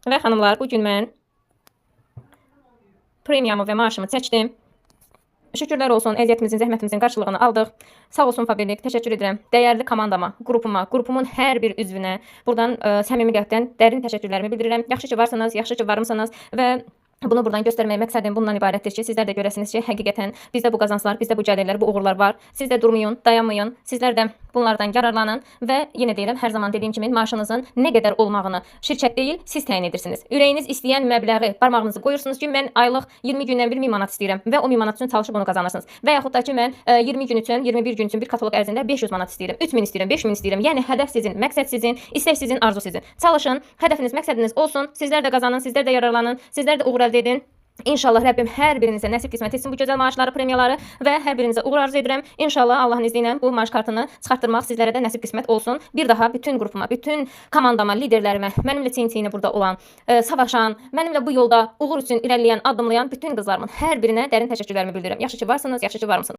Və xanımlar, bugün mən premiyamı və maaşımı çəkdim. Şükürlər olsun, əziyyətimizin, zəhmətimizin qarşılığını aldıq. Sağ olsun Fabrik, təşəkkür edirəm. Dəyərli komandama, qrupumun hər bir üzvünə buradan səmimi qəlbdən dərin təşəkkürlərimi bildirirəm. Yaxşı ki varsınız, yaxşı ki varmısınız və bunu buradan göstərmək məqsədim bundan ibarətdir ki, sizlər də görəsiniz ki, həqiqətən bizdə bu qazanclar, bizdə bu gəlirlər, bu uğurlar var. Siz də durmayın, dayanmayın. Sizlər də bunlardan yararlanın və yenə deyirəm, hər zaman dediyim kimi maaşınızın nə qədər olmağını şirkət deyil, siz təyin edirsiniz. Ürəyiniz istəyən məbləği barmağınızı qoyursunuz ki, mən aylıq 20 gündən 1000 manat istəyirəm və o 1000 manat üçün çalışıb onu qazanırsınız. Və yaxud da ki, mən 20 gün üçün, 21 gün üçün bir kataloq ərzində 500 manat istəyirəm, 3000 istəyirəm, 5000 istəyirəm. Yəni hədəf sizin, məqsəd sizin, istək sizin, arzu sizin. Çalışın, hədəfiniz, məqsədiniz olsun. Sizlər də qazanın, sizlər də yararlanın, sizlər də uğur əldə edin. İnşallah Rəbbim hər birinizə nəsib qismət etsin bu gözəl maaşları, premiyaları və hər birinizə uğur arzu edirəm. İnşallah Allahın izni ilə bu maaş kartını çıxartdırmaq sizlərə də nəsib qismət olsun. Bir daha bütün qrupuma, bütün komandama, liderlərimə, mənimlə çiyin-çiyinə burada olan, savaşan, mənimlə bu yolda uğur üçün irəliləyən, addımlayan bütün qızlarımın hər birinə dərin təşəkkürlərimi bildirirəm. Yaxşı ki varsınız, yaxşı ki varmısınız.